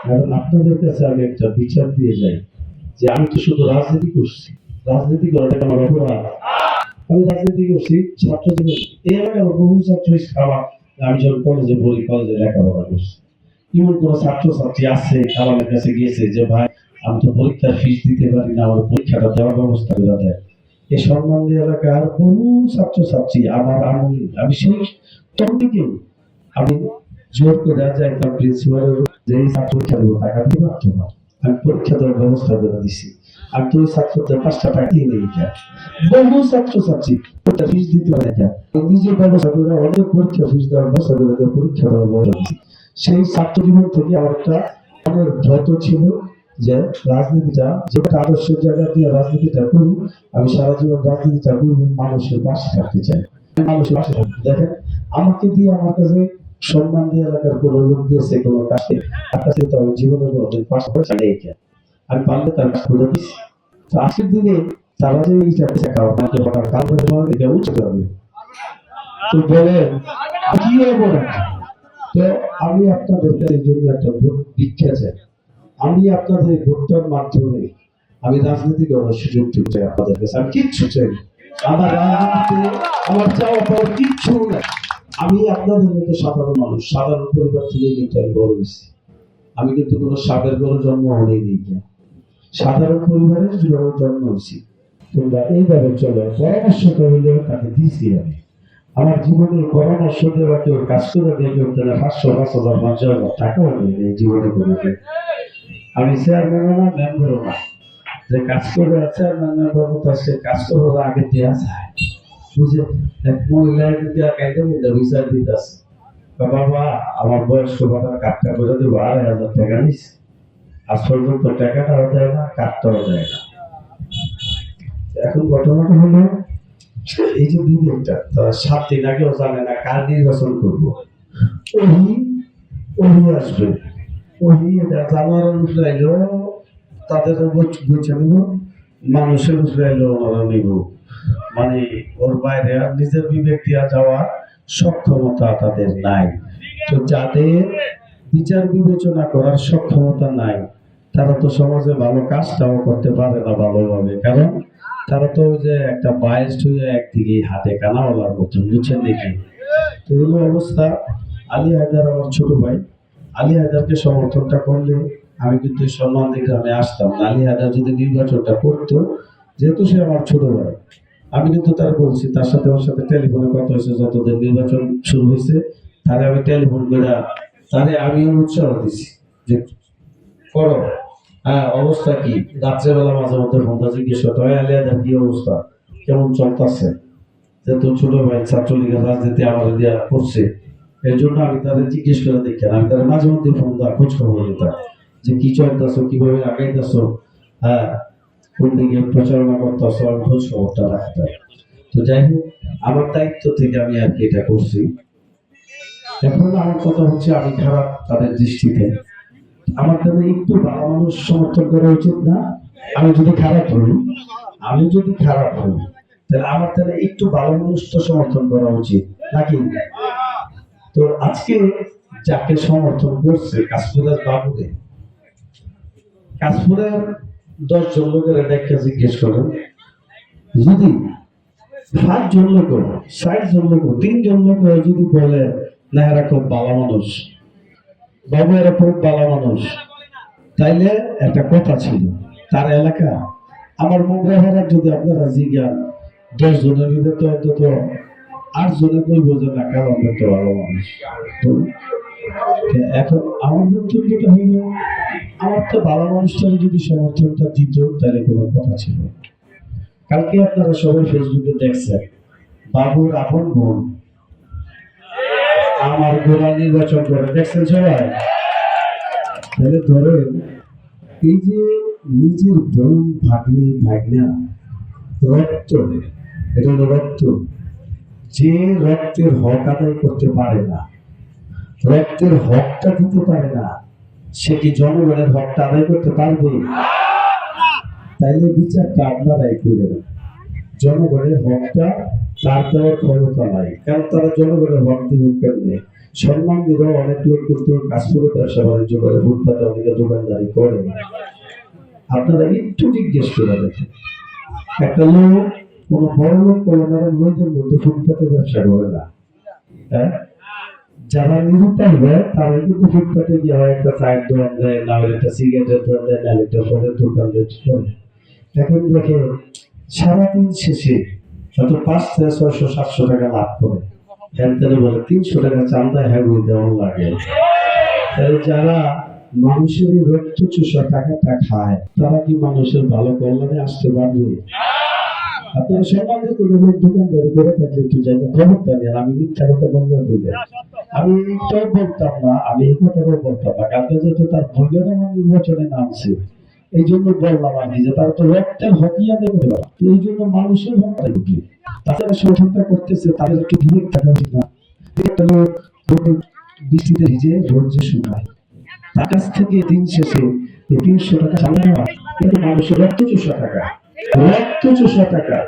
কারণ আপনাদের কাছে আমি একটা বিচার দিয়ে যাই যে আমি তো শুধু রাজনীতি করছি, রাজনীতি করাটা আমার অপরাধ। আমি রাজনীতি করছি ছাত্র জীবন, এই এলাকার বহু ছাত্র আমার, আমি যখন কলেজে পড়ি, কলেজে লেখাপড়া করছি, এমন কোন ছাত্র ছাত্রী আছে আমার কাছে গিয়েছে যে ভাই আমি তো পরীক্ষার ফিস দিতে পারি না, আমার পরীক্ষাটা দেওয়ার ব্যবস্থা করে দেয়। এই সম্বন্ধে এলাকার বহু ছাত্র ছাত্রী আমার আমলে, আমি সেই তখন থেকে আমি জোর করে যাইতাম প্রিন্সিপালের, যে এই ছাত্র পরীক্ষা দেবো টাকা দিতে পারতো না, আমি পরীক্ষা দেওয়ার ব্যবস্থা করে দিছি। আমি তো ওই ছাত্রদের 5টা টাকা দিয়ে নেই, বহু ছাত্র ছাত্রী ফিস দিতে পারে না, নিজের ব্যবস্থা করে অনেক পরীক্ষা ফিস দেওয়ার ব্যবস্থা করে পরীক্ষা দেওয়ার ব্যবস্থা দিচ্ছি। সেই ছাত্র জীবন থেকে আমার একটা মনের ব্রত ছিল যে রাজনীতিটা যেটা আদর্শের জায়গা দিয়ে রাজনীতিটা করি, আমি সারা জীবন রাজনীতিটা করি, মানুষের পাশে থাকতে চাই, মানুষের পাশে থাকতে। দেখেন আমাকে দিয়ে আমার কাছে সম্মান দিয়ে এলাকার কোনো লোক গিয়েছে কোনো কাছে, তার কাছে তো আমি জীবনের কোনোদিন পাশে করে চাই, আমি পারলে তার কাছে করে দিচ্ছি। তো আজকের দিনে তারা যে এইটা আমাকে বলার কারণ এটা উচিত হবে, তো বলেন কি হবে না। তো আমি আপনাদের এই জন্য একটা ভোট দীক্ষা চাই, আমি আপনাদের ভোটটার মাধ্যমে আমি রাজনীতি করার সুযোগ দিতে চাই আপনাদের কাছে। আমি কিচ্ছু চাই, আমার রাজনীতিতে আমার চাওয়া পাওয়ার কিচ্ছু না। আমি আপনাদের মতো সাধারণ মানুষ, সাধারণ পরিবার থেকে কিন্তু আমি বড় হয়েছি। আমি কিন্তু কোনো সাপের গরু জন্ম হলেই নেই, সাধারণ পরিবারের জন্ম হয়েছি। তোমরা এইভাবে চলো, পরামর্শ করলে তাকে দিয়েছি আমি আমার জীবনে পরামর্শ দেওয়া, কেউ কাজ করে দিয়ে কেউ তারা 500, 5,000, 5,000 টাকাও নেই জীবনে করে। আমি চেয়ারম্যানও না, মেম্বারও না, যে কাজ করে চেয়ারম্যান মেম্বার মতো সে কাজ করবো আগে দেওয়া যায় বুঝে। এক মহিলা কাইতে নিতে বিচার দিতে আছে, বাবা আমার বয়স্ক ভাতার কার্ডটা করে দেবো, 2,500 টাকা নিচ্ছে, আজ পর্যন্ত টাকাটাও দেয় না, কার্ডটাও দেয় না। এখন ঘটনাটা হলো এই যে বিবেকটা, তারা 7 দিন আগেও জানে না কার নির্বাচন করবো, ওহি ওহি আসবে, ওহি এটা জানোয়ারের উপরে আইলো তাদের বুঝে নিব, মানুষের উপরে আইলো ওনারা নিব, মানে ওর বাইরে আর নিজের বিবেক দিয়া যাওয়ার সক্ষমতা তাদের নাই। তো যাদের বিচার বিবেচনা করার সক্ষমতা নাই, তারা তো সমাজে ভালো কাজটাও করতে পারে না ভালোভাবে, কারণ তারা তো ওই যে একটা বায়াসড হয়ে একদিকে হাতে কানাওয়ালার মতন, বুঝছেন দেখি। তো এই অবস্থা। আলী হায়দার আমার ছোট ভাই, আলী হায়দারকে সমর্থনটা করলে আমি কিন্তু সম্মানদের গ্রামে আসতাম না। আলী হায়দার যদি নির্বাচনটা করতো, যেহেতু সে আমার ছোট ভাই, আমি কিন্তু তার বলছি, তার সাথে ওর সাথে টেলিফোনে কথা হয়েছে, যতদিন নির্বাচন শুরু হয়েছে তারে আমি টেলিফোন করে তারে আমিও উৎসাহ দিছি যে করো, হ্যাঁ অবস্থা কি, রাত্রেবেলা মাঝে মধ্যে ফোনটা জিজ্ঞেস করতে হয়, আলী হায়দার কি অবস্থা, কেমন চলতেছে, যেহেতু ছোট ভাই ছাত্রলীগের রাজনীতি আমার দিয়া করছে, এর জন্য আমি তাদের জিজ্ঞেস করে দেখি, আমি তাদের মাঝে মধ্যে ফোন দেওয়া খোঁজ খবর নিতাম যে কি চলতেছো, কিভাবে আগাইতেছো, হ্যাঁ কোন দিকে প্রচারণা করতেছো, আমি খোঁজ খবরটা রাখতাম। তো যাই হোক, আমার দায়িত্ব থেকে আমি আর কি এটা করছি। এখন আমার কথা হচ্ছে আমি খারাপ তাদের দৃষ্টিতে, আমার তাদের একটু ভালো মানুষ সমর্থন করা উচিত না? আমি যদি খারাপ হই, আমি যদি খারাপ হই, তাহলে আমার তাহলে একটু ভালো মানুষ তো সমর্থন করা উচিত নাকি? তো আজকে যাকে সমর্থন করছে কাশপুরের বাবুকে, কাশপুরের 10 জন লোকের একটা জিজ্ঞেস করেন, যদি 5 জন লোক, 60 জন লোক, 3 জন লোক যদি বলে না এরা খুব ভালো মানুষ, বাবু এরা খুব ভালো মানুষ, তাইলে একটা কথা ছিল তার এলাকা, আমার মুগ্রাহারা যদি আপনারা জিজ্ঞান 10 জনের ভিতরে তো অন্তত 8 জনে বলবো যে না কারণ তো ভালো মানুষ। এখন আমার বক্তব্যটা হইল, আমার তো ভালো মানুষটাকে যদি সমর্থনটা দিত তাহলে কোনো কথা ছিল। কালকে আপনারা সবাই ফেসবুকে দেখছেন বাবুর আপন বোন আমার গোড়া নির্বাচন করে, দেখছেন সবাই? তাহলে ধরেন এই যে নিজের বোন ভাগ্নি ভাগনা রক্ত, এটা হলো রক্ত, যে রক্তের হক আদায় করতে পারে না, রক্তের হকটা দিতে পারে না, সে কি জনগণের হকটা আদায় করতে পারবে? তাইলে বিচারটা আপনারাই করেন, জনগণের হকটা তার দেওয়ার ক্ষমতা নাই, কারণ তারা জনগণের হক দিবে কেমনে? সম্মান দিলেও অনেক লোক কিন্তু কাজপুরে ব্যবসা বাণিজ্য করে, ফুটপাতে অনেকে দোকানদারি করে। আপনারা একটু জিজ্ঞেস করে দেখেন, একটা লোক কোন বড় লোক কলমের মেয়েদের মধ্যে ফুটপাতে ব্যবসা করে না। হ্যাঁ, যারা নিরুপায় হয় তারা কিন্তু ফুটপাতে গিয়ে হয় একটা চায়ের দোকান দেয়, না হলে একটা সিগারেটের দোকান দেয়, না হলে একটা ফলের দোকান দেয়। এখন দেখে সারাদিন শেষে হয়তো 500, 600, 700 টাকা লাভ করে, হেলথের বলে 300 টাকা চান্দা হ্যাঁ দেওয়া লাগে। তাহলে যারা মানুষের রক্ত চুষা টাকাটা খায় তারা কি মানুষের ভালো কল্যাণে আসতে পারবে? আপনারা সমাজে কোনো লোক দোকানদারি করে থাকলে একটু জায়গা খবরটা নেন, আমি মিথ্যা কথা বলতে বলবেন। আমি এইটাও বলতাম না, আমি এই কথাটাও বলতাম না, কালকে যেহেতু তার ভোটের আমার নির্বাচনে নামছে এই জন্য বললাম আমি যে তারা তো রক্তের হকিয়া দেবে না, এই জন্য মানুষের হত্যা করবে। তাছাড়া শোষণটা করতেছে তাদের একটু দূরে থাকা উচিত না? একটা লোক রোদে বৃষ্টিতে ভিজে রোদ যে শুকায়, তার কাছ থেকে দিন শেষে এই 300 টাকা সামনে নেওয়া কিন্তু মানুষের রক্ত চোষা টাকা, রক্ত চোষা টাকা।